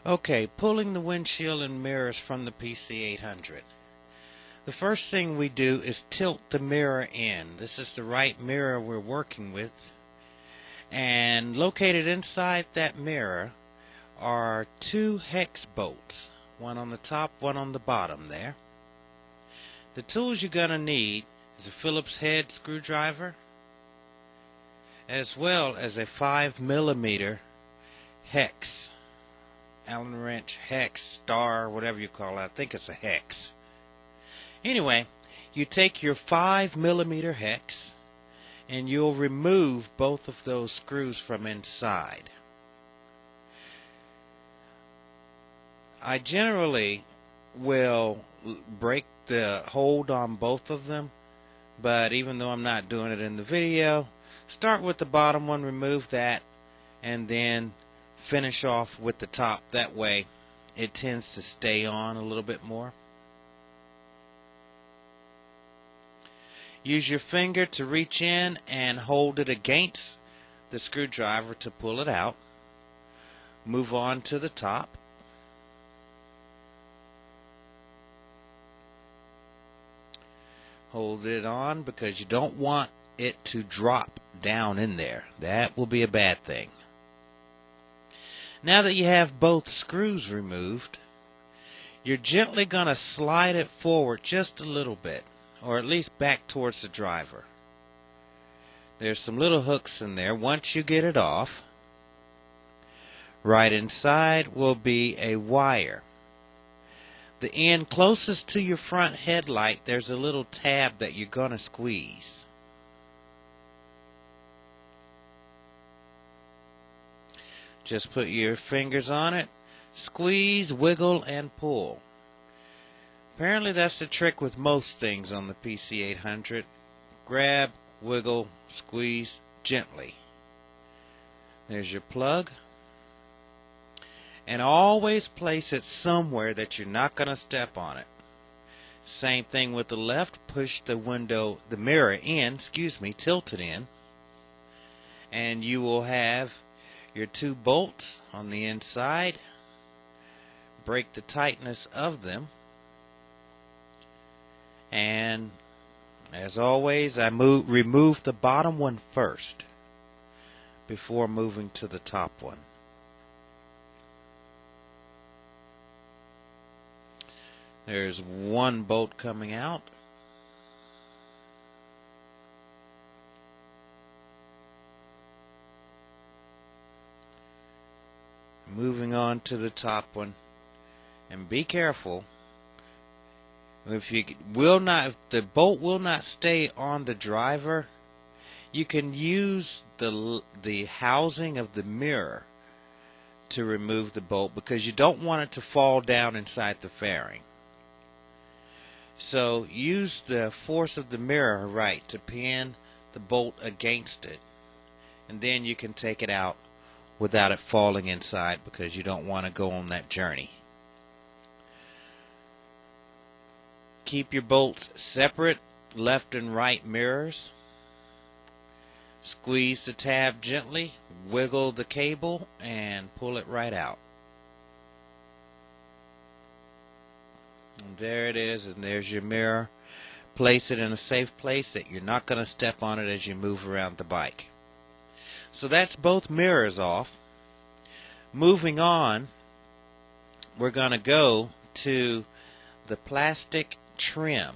Okay, pulling the windshield and mirrors from the PC800. The first thing we do is tilt the mirror in. This is the right mirror we're working with. And located inside that mirror are two hex bolts. One on the top, one on the bottom there. The tools you're going to need is a Phillips head screwdriver, as well as a 5mm hex. Allen wrench, hex, star, whatever you call it. I think it's a hex. Anyway, you take your 5mm hex and you'll remove both of those screws from inside. I generally will break the hold on both of them, but even though I'm not doing it in the video, start with the bottom one, remove that, and then finish off with the top. That way it tends to stay on a little bit more. Use your finger to reach in and hold it against the screwdriver to pull it out. Move on to the top. Hold it on because you don't want it to drop down in there. That will be a bad thing. Now that you have both screws removed, you're gently going to slide it forward just a little bit, or at least back towards the driver. There's some little hooks in there. Once you get it off, right inside will be a wire. The end closest to your front headlight, there's a little tab that you're going to squeeze. Just put your fingers on it, squeeze, wiggle, and pull. Apparently that's the trick with most things on the PC800. Grab, wiggle, squeeze gently. There's your plug. And always place it somewhere that you're not going to step on it. Same thing with the left. Push the mirror in, tilt it in. And you will have your two bolts on the inside. Break the tightness of them. And as always, I remove the bottom one first before moving to the top one. There's one bolt coming out. Moving on to the top one. And be careful. If the bolt will not stay on the driver, you can use the housing of the mirror to remove the bolt because you don't want it to fall down inside the fairing. So use the force of the mirror to pin the bolt against it, and then you can take it out without it falling inside because you don't want to go on that journey. Keep your bolts separate, left and right mirrors. Squeeze the tab gently, wiggle the cable, and pull it right out. And there it is, and there's your mirror. Place it in a safe place that you're not going to step on it as you move around the bike. So that's both mirrors off. Moving on, we're going to go to the plastic trim.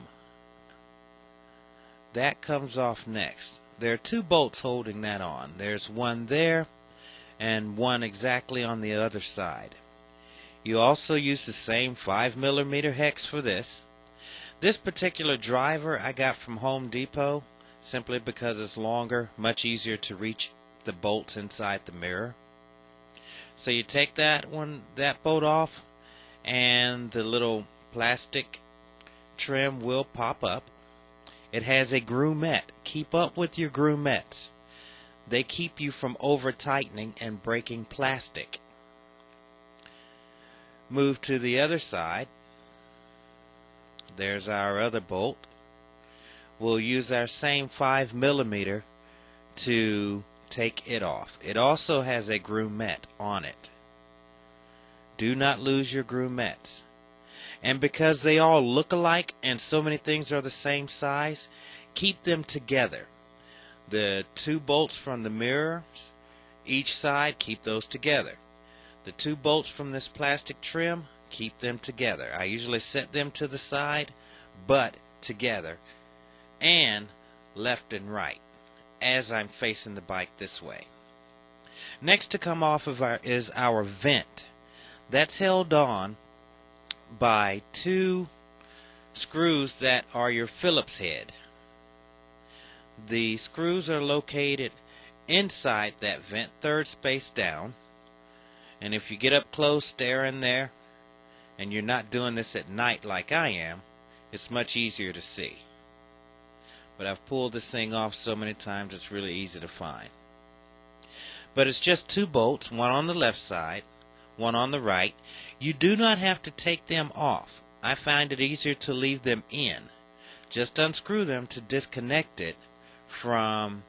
That comes off next. There are two bolts holding that on. There's one there and one exactly on the other side. You also use the same 5mm hex for this. This particular driver I got from Home Depot simply because it's longer, much easier to reach the bolts inside the mirror. So you take that bolt off, and the little plastic trim will pop up. It has a grommet. Keep up with your grommets. They keep you from over tightening and breaking plastic. Move to the other side. There's our other bolt. We'll use our same 5mm to take it off. It also has a grommet on it. Do not lose your grumettes. And because they all look alike and so many things are the same size, keep them together. The 2 bolts from the mirrors, each side, keep those together. The 2 bolts from this plastic trim, keep them together. I usually set them to the side, but together, and left and right, as I'm facing the bike this way. Next to come off of is our vent. That's held on by 2 screws that are your Phillips head. The screws are located inside that vent, 3rd space down. And if you get up close, stare in there, and you're not doing this at night like I am, it's much easier to see. But I've pulled this thing off so many times it's really easy to find. But it's just 2 bolts, one on the left side, one on the right. You do not have to take them off. I find it easier to leave them in. Just unscrew them to disconnect it from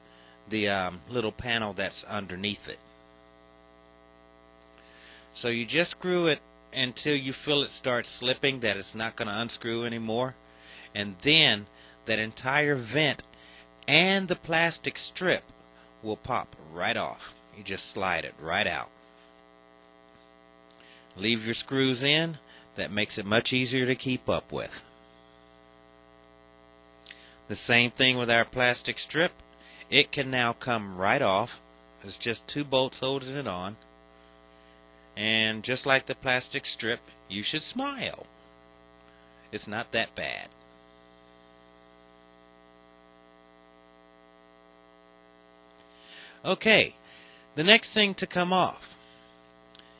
the little panel that's underneath it. So you just screw it until you feel it start slipping, that it's not going to unscrew anymore. And then that entire vent and the plastic strip will pop right off. You just slide it right out. Leave your screws in. That makes it much easier to keep up with. The same thing with our plastic strip. It can now come right off. It's just 2 bolts holding it on. And just like the plastic strip, you should smile. It's not that bad. Okay, the next thing to come off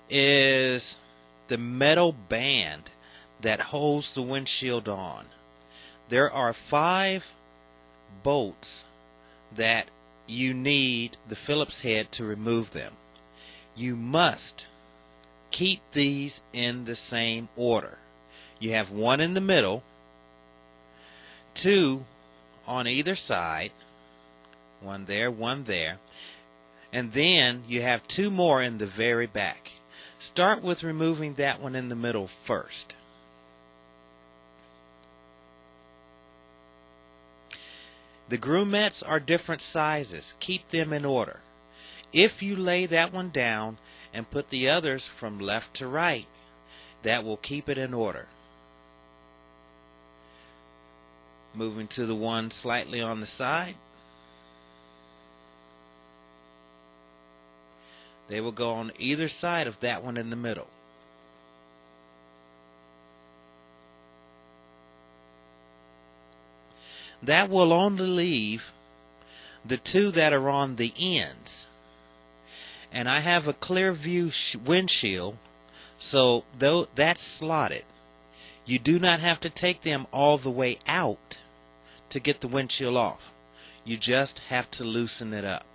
is the metal band that holds the windshield on. There are 5 bolts that you need the Phillips head to remove them. You must keep these in the same order. You have 1 in the middle, 2 on either side, 1 there, 1 there, and then you have 2 more in the very back. Start with removing that one in the middle first. The grumettes are different sizes. Keep them in order. If you lay that one down and put the others from left to right, that will keep it in order. Moving to the one slightly on the side. They will go on either side of that one in the middle. That will only leave the 2 that are on the ends. And I have a clear view windshield, so though that's slotted, you do not have to take them all the way out to get the windshield off. You just have to loosen it up.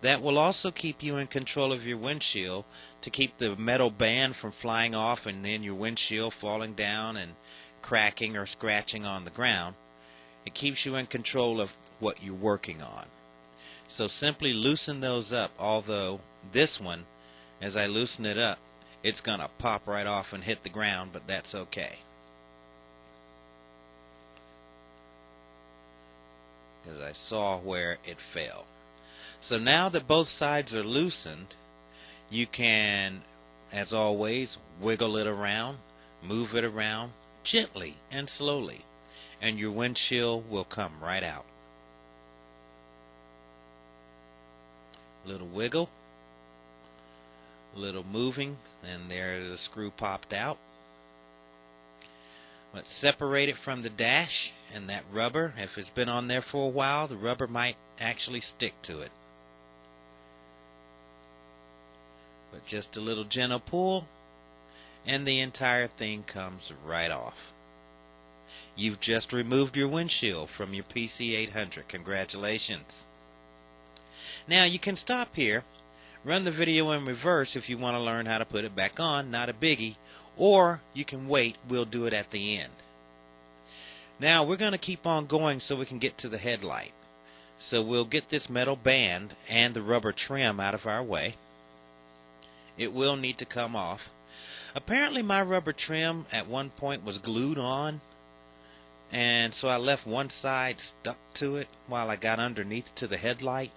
That will also keep you in control of your windshield, to keep the metal band from flying off and then your windshield falling down and cracking or scratching on the ground. It keeps you in control of what you're working on. So simply loosen those up, although this one, as I loosen it up, it's going to pop right off and hit the ground, but that's okay. Because I saw where it fell. So now that both sides are loosened, you can, as always, wiggle it around, move it around gently and slowly, and your windshield will come right out. Little wiggle, little moving, and there the screw popped out. Let's separate it from the dash, and that rubber, if it's been on there for a while, the rubber might actually stick to it. But just a little gentle pull, and the entire thing comes right off. You've just removed your windshield from your PC800. Congratulations. Now you can stop here, run the video in reverse if you want to learn how to put it back on, not a biggie, or you can wait, we'll do it at the end. Now we're going to keep on going so we can get to the headlight. So we'll get this metal band and the rubber trim out of our way. It will need to come off. Apparently my rubber trim at one point was glued on, and so I left one side stuck to it while I got underneath to the headlight.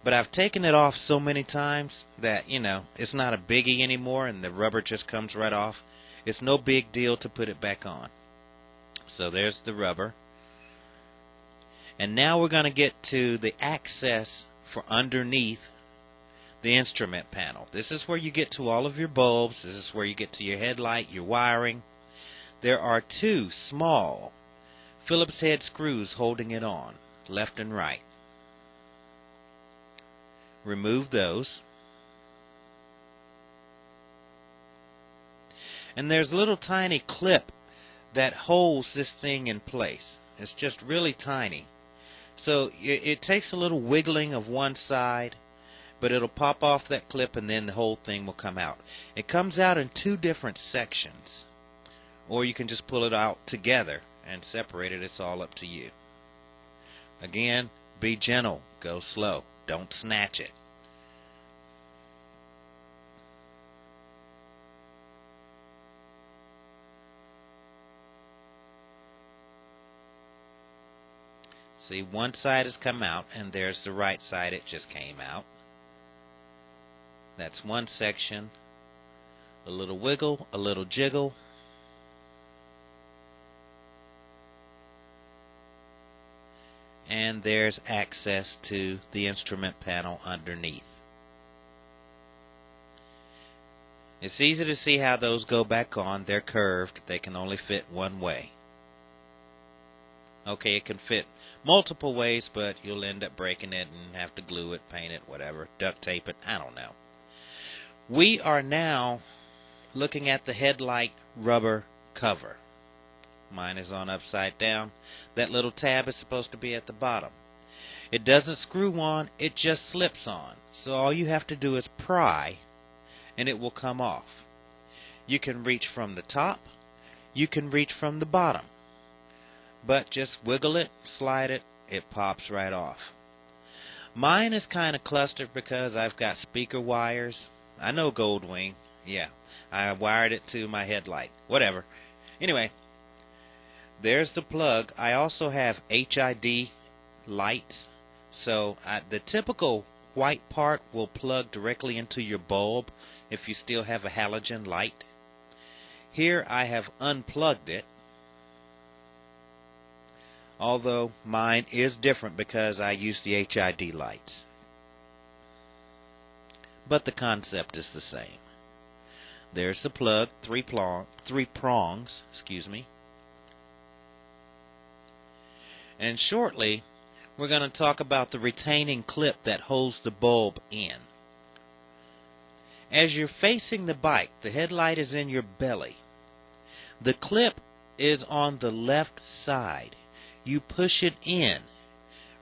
But I've taken it off so many times that, it's not a biggie anymore and the rubber just comes right off. It's no big deal to put it back on. So there's the rubber. And now we're going to get to the access for underneath the instrument panel. This is where you get to all of your bulbs. This is where you get to your headlight, your wiring. There are two small Phillips head screws holding it on, left and right. Remove those. And there's a little tiny clip that holds this thing in place. It's just really tiny. So it takes a little wiggling of one side, but it'll pop off that clip and then the whole thing will come out. It comes out in two different sections. Or you can just pull it out together and separate it. It's all up to you. Again, be gentle. Go slow. Don't snatch it. See, one side has come out, and there's the right side. It just came out. That's one section. A little wiggle, a little jiggle. And there's access to the instrument panel underneath. It's easy to see how those go back on. They're curved. They can only fit one way. Okay, it can fit multiple ways, but you'll end up breaking it and have to glue it, paint it, whatever, duct tape it, I don't know. We are now looking at the headlight rubber cover. Mine is on upside down. That little tab is supposed to be at the bottom. It doesn't screw on, it just slips on. So all you have to do is pry and it will come off. You can reach from the top, you can reach from the bottom. But just wiggle it, slide it, it pops right off. Mine is kind of clustered because I've got speaker wires. I know Goldwing. Yeah, I wired it to my headlight. Whatever. Anyway, there's the plug. I also have HID lights. So the typical white part will plug directly into your bulb if you still have a halogen light. Here I have unplugged it. Although mine is different because I use the HID lights. But the concept is the same. There's the plug, three prongs, And shortly, we're going to talk about the retaining clip that holds the bulb in. As you're facing the bike, the headlight is in your belly. The clip is on the left side. You push it in,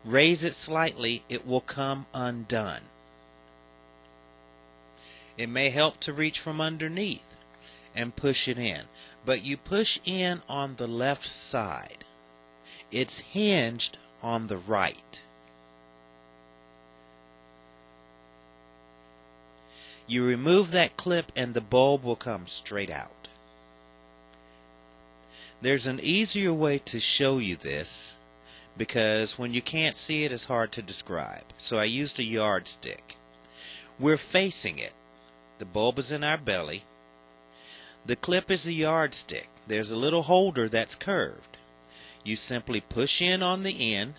raise it slightly, it will come undone. It may help to reach from underneath and push it in, but you push in on the left side. It's hinged on the right. You remove that clip and the bulb will come straight out. There's an easier way to show you this because when you can't see it, it's hard to describe. So I used a yardstick. We're facing it. The bulb is in our belly. The clip is the yardstick. There's a little holder that's curved. You simply push in on the end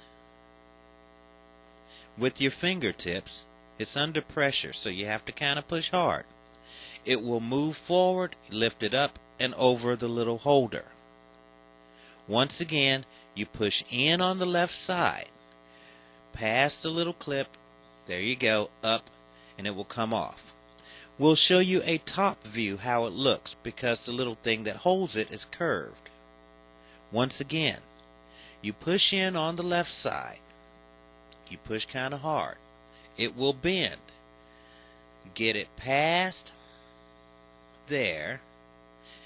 with your fingertips. It's under pressure, so you have to kind of push hard. It will move forward, lift it up, and over the little holder. Once again, you push in on the left side, past the little clip, there you go, up, and it will come off. We'll show you a top view how it looks because the little thing that holds it is curved. Once again, you push in on the left side. You push kind of hard. It will bend. Get it past there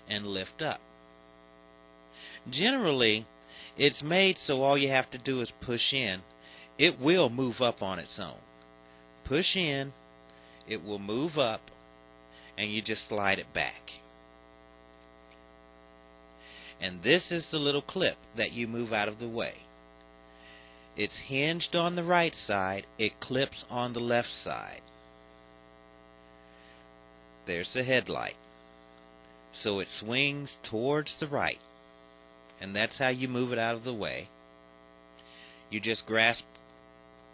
and lift up. Generally, it's made so all you have to do is push in. It will move up on its own. Push in, it will move up, and you just slide it back. And this is the little clip that you move out of the way. It's hinged on the right side, it clips on the left side. There's the headlight. So it swings towards the right. And that's how you move it out of the way. You just grasp,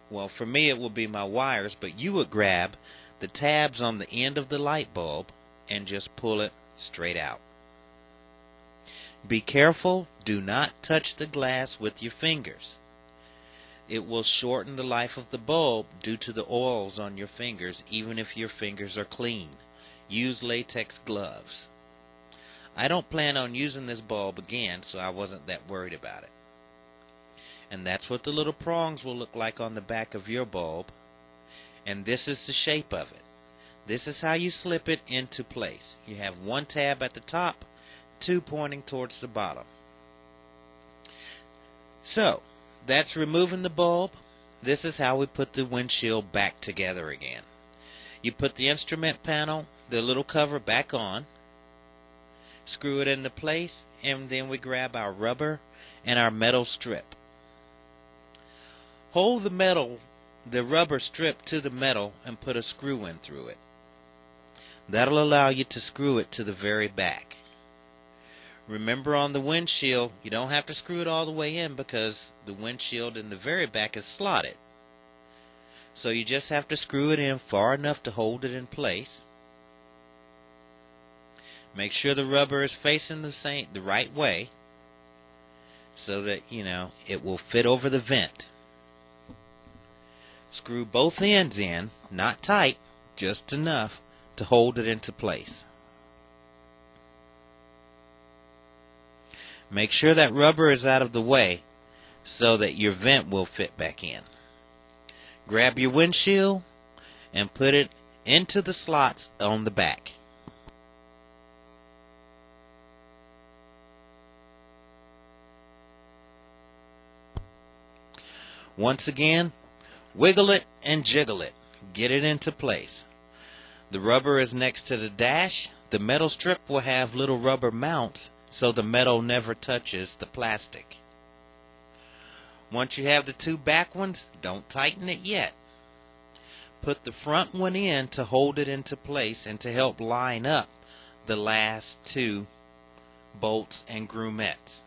well, for me it will be my wires, but you would grab the tabs on the end of the light bulb and just pull it straight out. Be careful, do not touch the glass with your fingers. It will shorten the life of the bulb due to the oils on your fingers, even if your fingers are clean. Use latex gloves. I don't plan on using this bulb again, so I wasn't that worried about it. And that's what the little prongs will look like on the back of your bulb. And this is the shape of it. This is how you slip it into place. You have one tab at the top, two pointing towards the bottom. So, that's removing the bulb. This is how we put the windshield back together again. You put the instrument panel, the little cover back on, screw it into place, and then we grab our rubber and our metal strip. Hold the rubber strip to the metal and put a screw in through it. That'll allow you to screw it to the very back. Remember, on the windshield, you don't have to screw it all the way in because the windshield in the very back is slotted. So you just have to screw it in far enough to hold it in place. Make sure the rubber is facing the right way so that, it will fit over the vent. Screw both ends in, not tight, just enough to hold it into place. Make sure that rubber is out of the way so that your vent will fit back in. Grab your windshield and put it into the slots on the back. Once again, wiggle it and jiggle it. Get it into place. The rubber is next to the dash. The metal strip will have little rubber mounts so the metal never touches the plastic. Once you have the two back ones, don't tighten it yet. Put the front one in to hold it into place and to help line up the last two bolts and groomettes.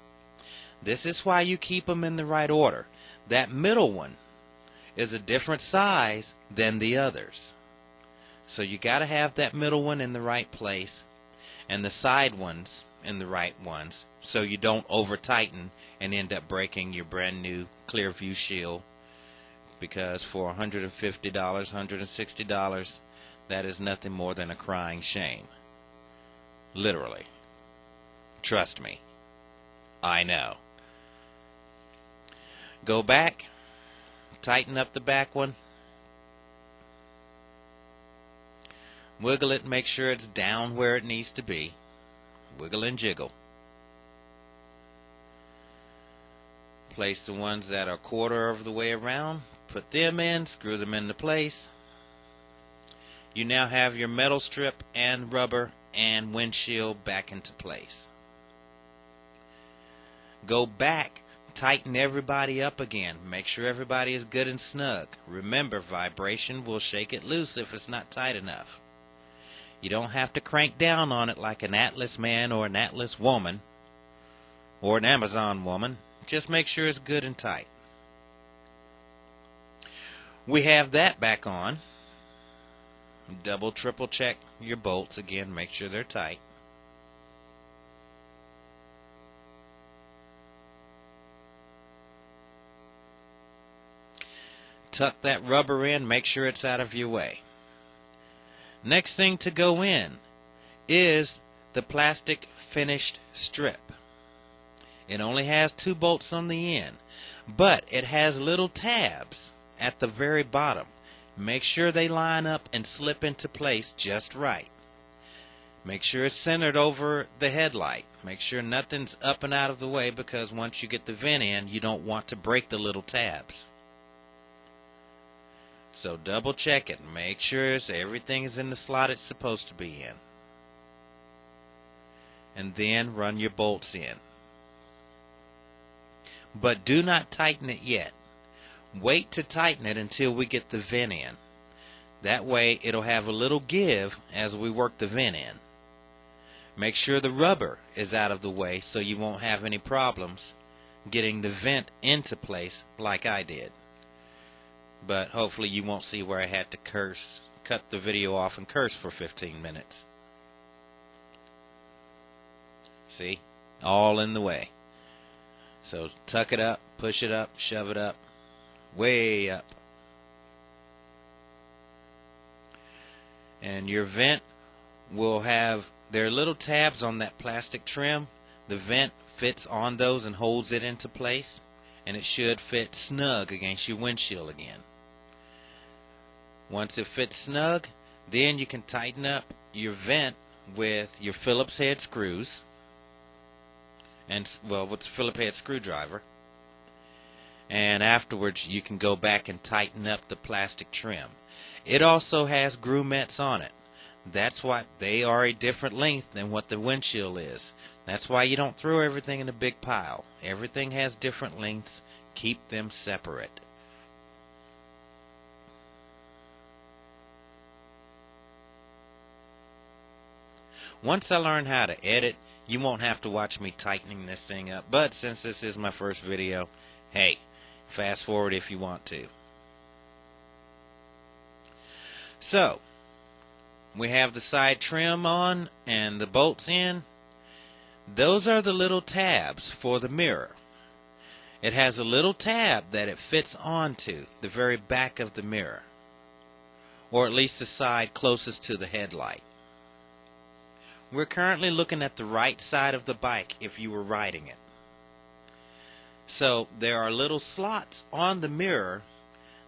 This is why you keep them in the right order. That middle one is a different size than the others. So you got to have that middle one in the right place and the side ones in the right ones so you don't over tighten and end up breaking your brand new Clearview shield, because for $150, $160, that is nothing more than a crying shame. Literally. Trust me. I know. Go back, tighten up the back one, wiggle it, make sure it's down where it needs to be, wiggle and jiggle. Place the ones that are a quarter of the way around, put them in, screw them into place. You now have your metal strip and rubber and windshield back into place. Go back. Tighten everybody up again. Make sure everybody is good and snug. Remember, vibration will shake it loose if it's not tight enough. You don't have to crank down on it like an Atlas man or an Atlas woman or an Amazon woman. Just make sure it's good and tight. We have that back on. Double, triple check your bolts again. Make sure they're tight. Tuck that rubber in, make sure it's out of your way. Next thing to go in is the plastic finished strip. It only has 2 bolts on the end, but it has little tabs at the very bottom. Make sure they line up and slip into place just right. Make sure it's centered over the headlight. Make sure nothing's up and out of the way, because once you get the vent in, you don't want to break the little tabs. So double check it. Make sure everything is in the slot it's supposed to be in. And then run your bolts in. But do not tighten it yet. Wait to tighten it until we get the vent in. That way it'll have a little give as we work the vent in. Make sure the rubber is out of the way so you won't have any problems getting the vent into place like I did. But hopefully you won't see where I had to cut the video off and curse for 15 minutes. See? All in the way. So tuck it up, push it up, shove it up, way up. And your vent will have, there are little tabs on that plastic trim. The vent fits on those and holds it into place. And it should fit snug against your windshield again. Once it fits snug, then you can tighten up your vent with your Phillips head screws. And, well, with the Phillips head screwdriver. And afterwards, you can go back and tighten up the plastic trim. It also has grommettes on it. That's why they are a different length than what the windshield is. That's why you don't throw everything in a big pile. Everything has different lengths. Keep them separate. Once I learn how to edit, you won't have to watch me tightening this thing up. But since this is my first video, hey, fast forward if you want to. So, we have the side trim on and the bolts in. Those are the little tabs for the mirror. It has a little tab that it fits onto the very back of the mirror. Or at least the side closest to the headlight. We're currently looking at the right side of the bike if you were riding it. So there are little slots on the mirror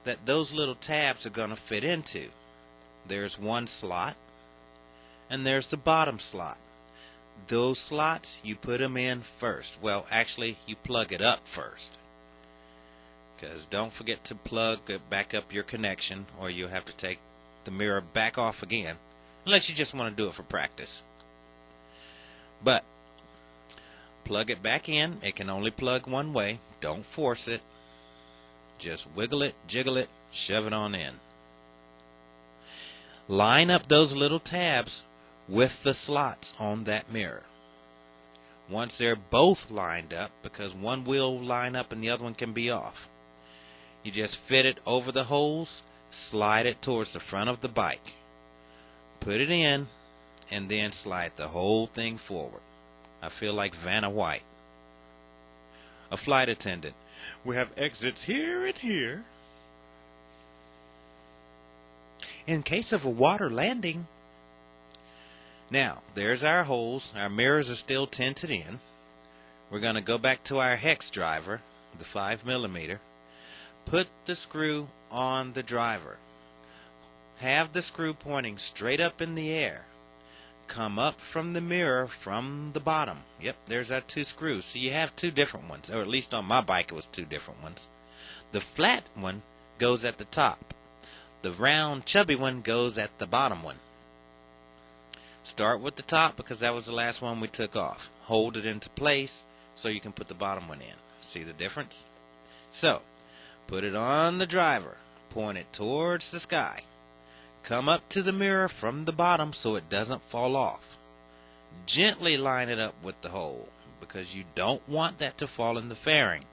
that those little tabs are going to fit into. There's one slot and there's the bottom slot. Those slots, you put them in first. Well, actually, you plug it up first. Because don't forget to plug back up your connection or you'll have to take the mirror back off again. Unless you just want to do it for practice. But plug it back in. It can only plug one way. Don't force it. Just wiggle it, jiggle it, shove it on in. Line up those little tabs with the slots on that mirror. Once they're both lined up, because one will line up and the other one can be off, you just fit it over the holes, slide it towards the front of the bike. Put it in, and then slide the whole thing forward. I feel like Vanna White. A flight attendant. We have exits here and here. In case of a water landing. Now, there's our holes. Our mirrors are still tinted in. We're going to go back to our hex driver, the 5mm. Put the screw on the driver. Have the screw pointing straight up in the air. Come up from the mirror from the bottom. Yep, there's our two screws. So you have two different ones, or at least on my bike it was two different ones. The flat one goes at the top. The round, chubby one goes at the bottom one. Start with the top because that was the last one we took off. Hold it into place so you can put the bottom one in. See the difference? So, put it on the driver. Point it towards the sky. Come up to the mirror from the bottom so it doesn't fall off. Gently line it up with the hole because you don't want that to fall in the fairing.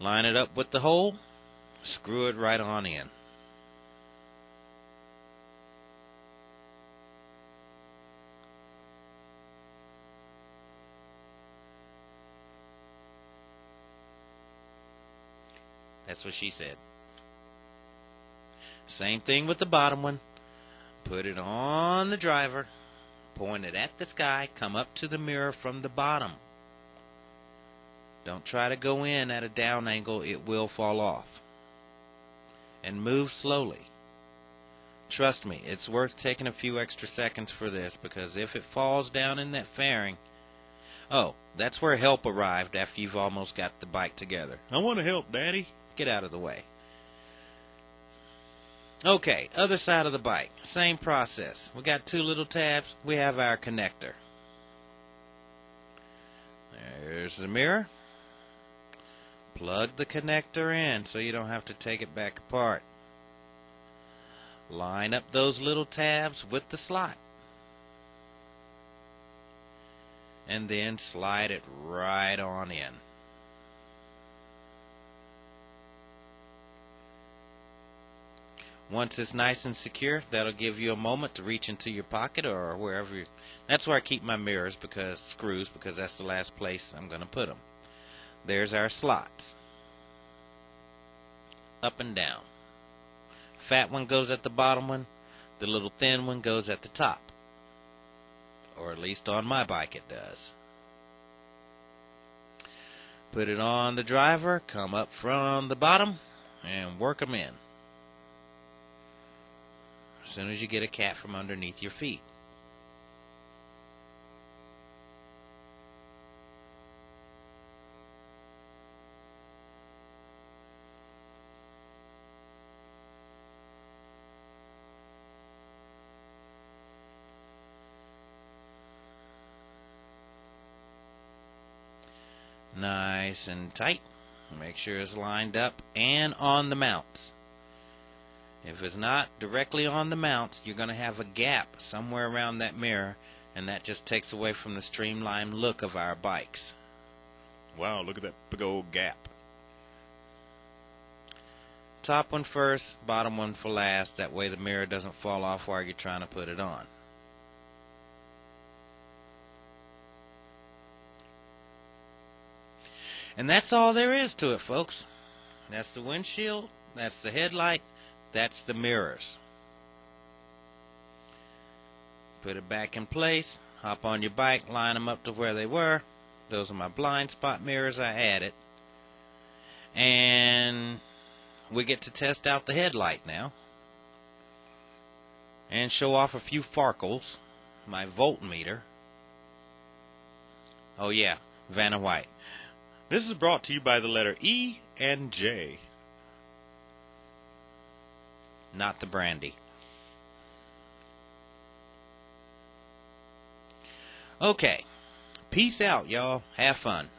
Line it up with the hole, screw it right on in. That's what she said. Same thing with the bottom one. Put it on the driver. Point it at the sky. Come up to the mirror from the bottom. Don't try to go in at a down angle. It will fall off. And move slowly. Trust me, it's worth taking a few extra seconds for this because if it falls down in that fairing... Oh, that's where help arrived after you've almost got the bike together. I want to help, Daddy. Get out of the way. Okay, other side of the bike. Same process. We got two little tabs. We have our connector. There's the mirror. Plug the connector in so you don't have to take it back apart. Line up those little tabs with the slot. And then slide it right on in. Once it's nice and secure, that'll give you a moment to reach into your pocket or wherever you... That's where I keep my mirrors, screws, because that's the last place I'm going to put them. There's our slots. Up and down. Fat one goes at the bottom one. The little thin one goes at the top. Or at least on my bike it does. Put it on the driver, come up from the bottom, and work them in. As soon as you get a cat from underneath your feet. Nice and tight. Make sure it's lined up and on the mounts. If it's not directly on the mounts, you're going to have a gap somewhere around that mirror, and that just takes away from the streamlined look of our bikes. Wow, look at that big old gap. Top one first, bottom one for last. That way the mirror doesn't fall off while you're trying to put it on. And that's all there is to it, folks. That's the windshield, that's the headlight, that's the mirrors. Put it back in place, hop on your bike, line them up to where they were. Those are my blind spot mirrors I added. And we get to test out the headlight now. And show off a few farkles. My voltmeter. Oh yeah, Vanna White. This is brought to you by the letter E and J. Not the brandy. Okay. Peace out, y'all. Have fun.